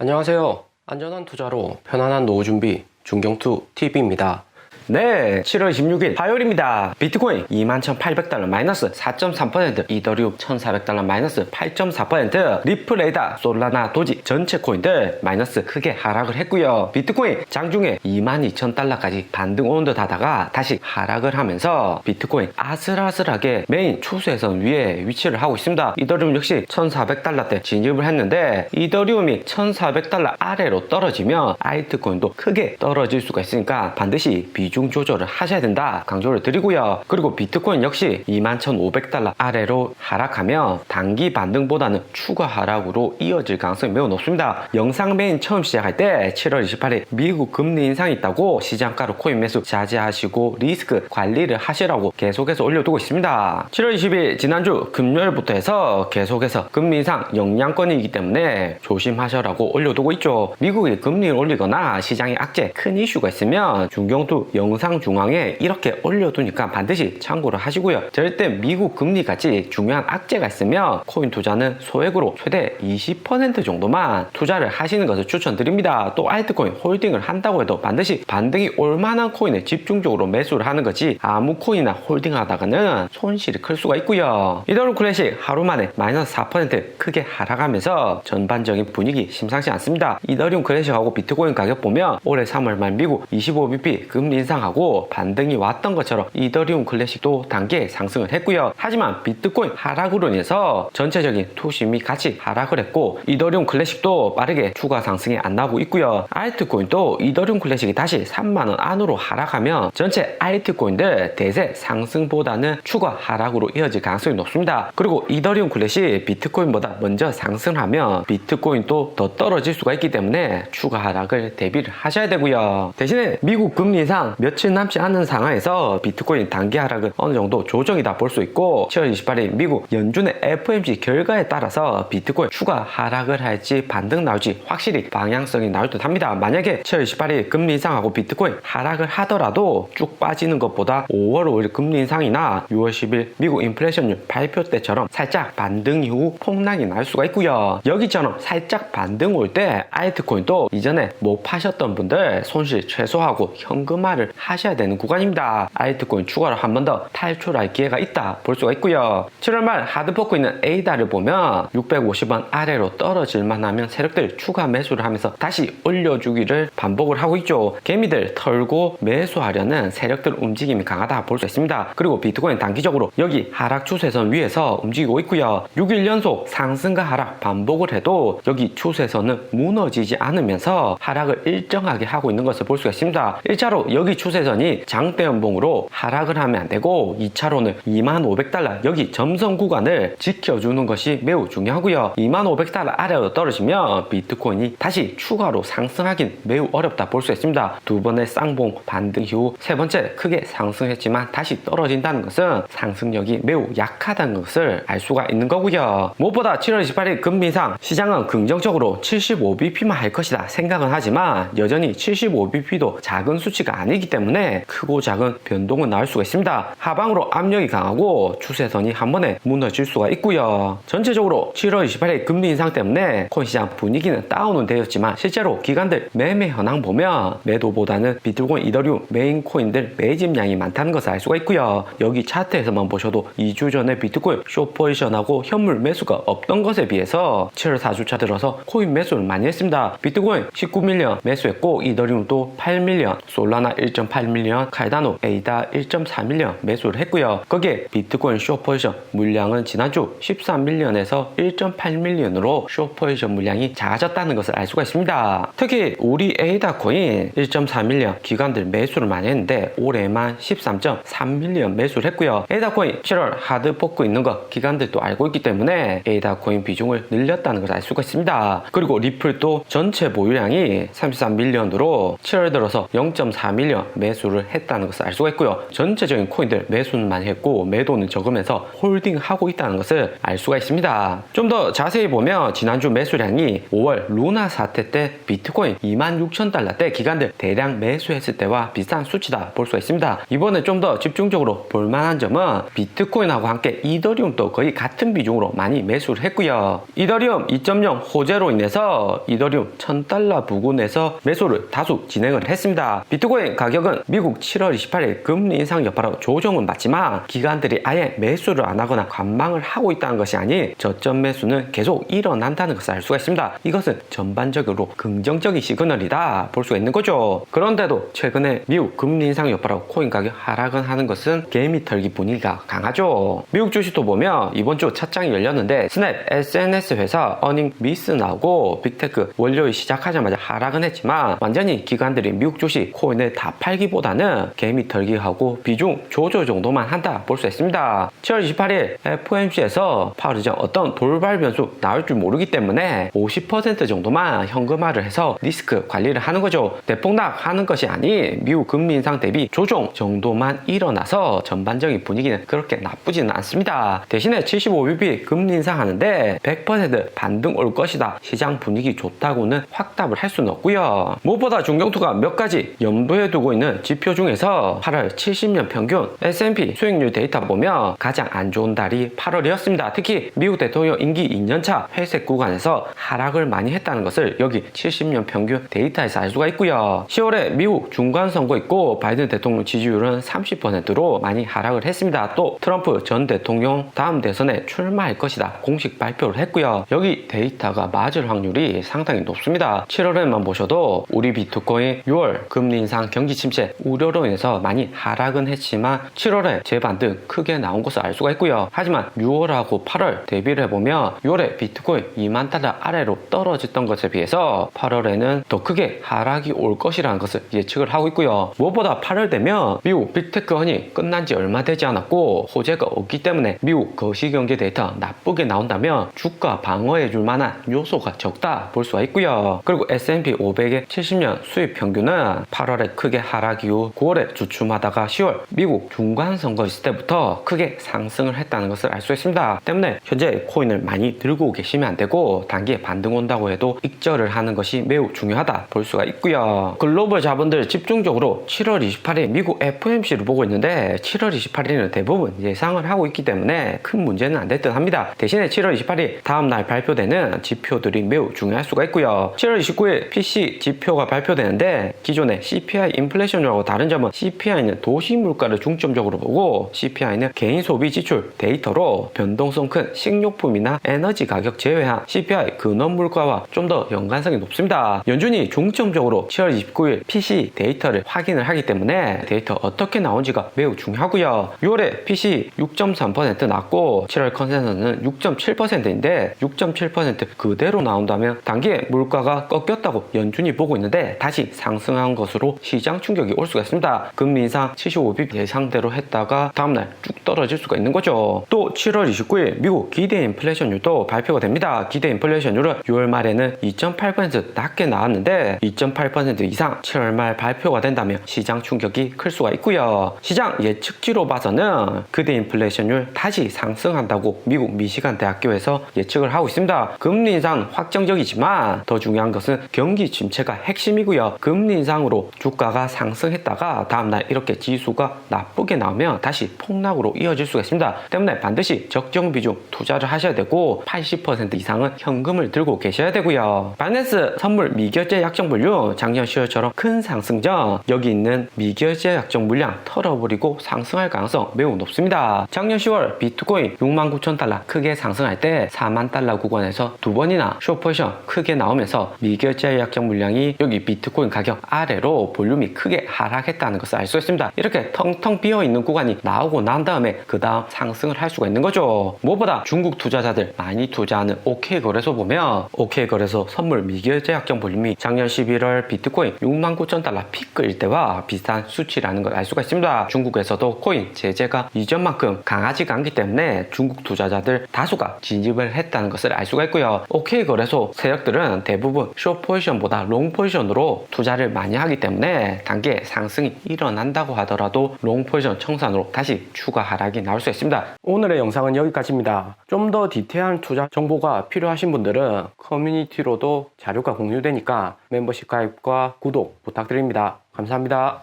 안녕하세요. 안전한 투자로 편안한 노후 준비 중경투 TV입니다. 네, 7월 26일 화요일입니다. 비트코인 21,800달러 마이너스 4.3%, 이더리움 1,400달러 마이너스 8.4%, 리플, 에이다, 솔라나, 도지 전체 코인들 마이너스 크게 하락을 했고요. 비트코인 장중에 22,000달러까지 반등 오는 듯 하다가 다시 하락을 하면서 비트코인 아슬아슬하게 메인 추세선 위에 위치를 하고 있습니다. 이더리움 역시 1,400달러대 진입을 했는데 이더리움이 1,400달러 아래로 떨어지면 알트코인도 크게 떨어질 수가 있으니까 반드시 비중 조절을 하셔야 된다 강조를 드리고요. 그리고 비트코인 역시 21,500달러 아래로 하락하면 단기 반등보다는 추가 하락으로 이어질 가능성이 매우 높습니다. 영상 메인 처음 시작할 때 7월 28일 미국 금리 인상이 있다고 시장가로 코인 매수 자제하시고 리스크 관리를 하시라고 계속해서 올려두고 있습니다. 7월 20일 지난주 금요일부터 해서 계속해서 금리 인상 영향권이기 때문에 조심하셔라고 올려두고 있죠. 미국이 금리를 올리거나 시장에 악재 큰 이슈가 있으면 중경투 영상 중앙에 이렇게 올려두니까 반드시 참고를 하시고요. 절대 미국 금리같이 중요한 악재가 있으면 코인 투자는 소액으로 최대 20% 정도만 투자를 하시는 것을 추천드립니다. 또 알트코인 홀딩을 한다고 해도 반드시 반등이 올 만한 코인에 집중적으로 매수를 하는 거지 아무 코인이나 홀딩하다가는 손실이 클 수가 있고요. 이더리움 클래식 하루 만에 마이너스 4% 크게 하락하면서 전반적인 분위기 심상치 않습니다. 이더리움 클래식하고 비트코인 가격 보면 올해 3월 말 미국 25bp 금리 인상하고 반등이 왔던 것처럼 이더리움 클래식도 단계 상승을 했고요. 하지만 비트코인 하락으로 인해서 전체적인 투심이 같이 하락을 했고 이더리움 클래식도 빠르게 추가 상승이 안 나오고 있고요. 알트코인도 이더리움 클래식이 다시 3만원 안으로 하락하면 전체 알트코인들 대세 상승보다는 추가 하락으로 이어질 가능성이 높습니다. 그리고 이더리움 클래식 비트코인보다 먼저 상승하면 비트코인도 더 떨어질 수가 있기 때문에 추가 하락을 대비를 하셔야 되고요. 대신에 미국 금리 인상 며칠 남지 않은 상황에서 비트코인 단기 하락은 어느 정도 조정이다 볼 수 있고 7월 28일 미국 연준의 FOMC 결과에 따라서 비트코인 추가 하락을 할지 반등 나올지 확실히 방향성이 나올 듯 합니다. 만약에 7월 28일 금리 인상하고 비트코인 하락을 하더라도 쭉 빠지는 것보다 5월 5일 금리 인상이나 6월 10일 미국 인플레이션율 발표 때처럼 살짝 반등 이후 폭락이 날 수가 있고요. 여기처럼 살짝 반등 올 때 알트코인도 이전에 못 파셨던 분들 손실 최소화하고 현금화를 하셔야 되는 구간입니다. 알트코인 추가로 한 번 더 탈출할 기회가 있다 볼 수가 있고요. 7월 말 하드포크 있는 에이다를 보면 650원 아래로 떨어질만 하면 세력들 추가 매수를 하면서 다시 올려주기를 반복을 하고 있죠. 개미들 털고 매수하려는 세력들 움직임이 강하다 볼 수 있습니다. 그리고 비트코인 단기적으로 여기 하락 추세선 위에서 움직이고 있고요. 6일 연속 상승과 하락 반복을 해도 여기 추세선은 무너지지 않으면서 하락을 일정하게 하고 있는 것을 볼 수가 있습니다. 1차로 여기 추세선이 장대 연봉으로 하락을 하면 안 되고 2차로는 2500달러 여기 점선 구간을 지켜주는 것이 매우 중요하고요. 2500달러 아래로 떨어지면 비트코인이 다시 추가로 상승하긴 매우 어렵다 볼 수 있습니다. 두 번의 쌍봉 반등 이후 세 번째 크게 상승했지만 다시 떨어진다는 것은 상승력이 매우 약하다는 것을 알 수가 있는 거고요. 무엇보다 7월 28일 금리 인상 시장은 긍정적으로 75bp만 할 것이다 생각은 하지만 여전히 75bp도 작은 수치가 아니기 때문에 크고 작은 변동은 나올 수가 있습니다. 하방으로 압력이 강하고 추세선이 한 번에 무너질 수가 있고요. 전체적으로 7월 28일 금리 인상 때문에 코인 시장 분위기는 다운은 되었지만 실제로 기관들 매매 현황 보면 매도보다는 비트코인, 이더리움 메인 코인들 매집량이 많다는 것을 알 수가 있고요. 여기 차트에서만 보셔도 2주 전에 비트코인 숏 포지션하고 현물 매수가 없던 것에 비해서 7월 4주차 들어서 코인 매수를 많이 했습니다. 비트코인 19밀리언 매수했고 이더리움도 8밀리언, 솔라나 1.8밀리언, 카르다노, 에이다 1.4밀리언 매수를 했고요. 거기에 비트코인 숏 포지션 물량은 지난주 13밀리언에서 1.8밀리언으로 숏 포지션 물량이 작아졌다는 것을 알 수가 있습니다. 특히 우리 에이다 코인 1.4밀리언 기관들 매수를 많이 했는데 올해만 13.3밀리언 매수를 했고요. 에이다 코인 7월 하드포크 있는 거 기관들도 알고 있기 때문에 에이다 코인 비중을 늘렸다는 것을 알 수가 있습니다. 그리고 리플도 전체 보유량이 33밀리언으로 7월 들어서 0.4밀리언 매수를 했다는 것을 알 수가 있고요. 전체적인 코인들 매수는 많이 했고 매도는 적으면서 홀딩하고 있다는 것을 알 수가 있습니다. 좀 더 자세히 보면 지난주 매수량이 5월 루나 사태 때 비트코인 26,000달러대 기관들 대량 매수했을 때와 비슷한 수치다 볼 수가 있습니다. 이번에 좀 더 집중적으로 볼만한 점은 비트코인하고 함께 이더리움도 거의 같은 비중으로 많이 매수를 했고요. 이더리움 2.0 호재로 인해서 이더리움 1000달러 부근에서 매수를 다수 진행을 했습니다. 비트코인 가격은 미국 7월 28일 금리 인상 여파로 조정은 맞지만 기관들이 아예 매수를 안 하거나 관망을 하고 있다는 것이 아닌 저점 매수는 계속 일어난다는 것을 알 수가 있습니다. 이것은 전반적으로 긍정적인 시그널이다 볼 수가 있는 거죠. 그런데도 최근에 미국 금리 인상 여파로 코인 가격 하락은 하는 것은 개미 털기 분위기가 강하죠. 미국 주식도 보면 이번 주 첫 장이 열렸는데 스냅 SNS 회사 어닝 미스 나오고 빅테크 월요일 시작하자마자 하락은 했지만 완전히 기관들이 미국 주식 코인을 다 팔기보다는 개미 털기하고 비중 조절 정도만 한다 볼 수 있습니다. 7월 28일 FOMC에서 파월 의장 어떤 돌발 변수 나올 줄 모르기 때문에 50% 정도만 현금화를 해서 리스크 관리를 하는 거죠. 대폭락 하는 것이 아닌 미국 금리 인상 대비 조정 정도만 일어나서 전반적인 분위기는 그렇게 나쁘지는 않습니다. 대신에 75bp 금리 인상하는데 100% 반등 올 것이다. 시장 분위기 좋다고는 확답을 할 수는 없고요. 무엇보다 중경투가 몇 가지 염두에 두고 있는 지표 중에서 8월 70년 평균 S&P 수익률 데이터 보면 가장 안 좋은 달이 8월이었습니다. 특히 미국 대통령 임기 2년차 회색 구간에서 하락을 많이 했다는 것을 여기 70년 평균 데이터에서 알 수가 있고요. 10월에 미국 중간 선거 있고 바이든 대통령 지지율은 30%로 많이 하락을 했습니다. 또 트럼프 전 대통령 다음 대선에 출마할 것이다 공식 발표를 했고요. 여기 데이터가 맞을 확률이 상당히 높습니다. 7월에만 보셔도 우리 비트코인 6월 금리 인상 경기 침체 우려로 인해서 많이 하락은 했지만 7월에 재반등 크게 나온 것을 알 수가 있고요. 하지만 6월하고 8월 대비를 해보면 6월에 비트코인 2만 달러 아래로 떨어졌던 것에 비해서 8월에는 더 크게 하락이 올 것이라는 것을 예측을 하고 있고요. 무엇보다 8월 되면 미국 빅테크 허니 끝난 지 얼마 되지 않았고 호재가 없기 때문에 미국 거시경제 데이터 나쁘게 나온다면 주가 방어해 줄 만한 요소가 적다 볼 수가 있고요. 그리고 S&P 500의 70년 수입 평균은 8월에 크게 하락 이후 9월에 주춤하다가 10월 미국 중간 선거 있을 때부터 크게 상승을 했다는 것을 알 수 있습니다. 때문에 현재 코인을 많이 들고 계시면 안 되고 단기에 반등 온다고 해도 익절을 하는 것이 매우 중요하다 볼 수가 있고요. 글로벌 자본들 집중적으로 7월 28일 미국 FOMC를 보고 있는데 7월 28일은 대부분 예상을 하고 있기 때문에 큰 문제는 안 될 듯 합니다. 대신에 7월 28일 다음날 발표되는 지표들이 매우 중요할 수가 있고요. 7월 29일 PC 지표가 발표되는데 기존의 CPI 인플레이션율하고 다른 점은 CPI는 도시 물가를 중점적으로 보고 CPI는 개인 소비 지출 데이터로 변동성 큰 식료품이나 에너지 가격 제외한 CPI 근원 물가와 좀 더 연관성이 높습니다. 연준이 중점적으로 7월 29일 PC 데이터를 확인을 하기 때문에 데이터 어떻게 나온지가 매우 중요하고요. 6월에 PC 6.3% 났고 7월 컨센서스는 6.7%인데 6.7% 그대로 나온다면 단기에 물가가 꺾였다고 연준이 보고 있는데 다시 상승한 것으로 시장 충격이 올 수가 있습니다. 금리 인상 75bp 예상대로 했다가 다음날 쭉 떨어질 수가 있는 거죠. 또 7월 29일 미국 기대 인플레이션율도 발표가 됩니다. 기대 인플레이션율은 6월 말에는 2.8% 낮게 나왔는데 2.8% 이상 7월 말 발표가 된다면 시장 충격이 클 수가 있고요. 시장 예측치로 봐서는 기대 인플레이션율 다시 상승한다고 미국 미시간 대학교에서 예측을 하고 있습니다. 금리 인상 확정적이지만 더 중요한 것은 경기 침체가 핵심이고요. 금리 인상으로 주가가 상승했다가 다음날 이렇게 지수가 나쁘게 나오면 다시 폭락으로 이어질 수가 있습니다. 때문에 반드시 적정 비중 투자를 하셔야 되고 80% 이상은 현금을 들고 계셔야 되고요. 바이낸스 선물 미결제 약정 물류 작년 10월처럼 큰 상승 전 여기 있는 미결제 약정 물량 털어버리고 상승할 가능성 매우 높습니다. 작년 10월 비트코인 69,000달러 크게 상승할 때 4만 달러 구간에서 두 번이나 숏포지션 크게 나오면서 미결제 약정 물량이 여기 비트코인 가격 아래로 볼륨이 크게 하락했다는 것을 알 수 있습니다. 이렇게 텅텅 비어있는 구간이 나오고 난 다음에 그 다음 상승을 할 수가 있는 거죠. 무엇보다 중국 투자자들 많이 투자하는 OK거래소 보면 OK거래소 선물 미결제 약정 볼륨이 작년 11월 비트코인 69,000달러 피크일 때와 비슷한 수치라는 걸 알 수가 있습니다. 중국에서도 코인 제재가 이전만큼 강하지가 않기 때문에 중국 투자자들 다수가 진입을 했다는 것을 알 수가 있고요. OK거래소 세력들은 대부분 숏 포지션보다 롱 포지션으로 투자를 많이 하기 때문에 단계 상승이 일어난다고 하더라도 롱 포지션 청산으로 다시 추가 하락이 나올 수 있습니다. 오늘의 영상은 여기까지입니다. 좀 더 디테일한 투자 정보가 필요하신 분들은 커뮤니티로도 자료가 공유되니까 멤버십 가입과 구독 부탁드립니다. 감사합니다.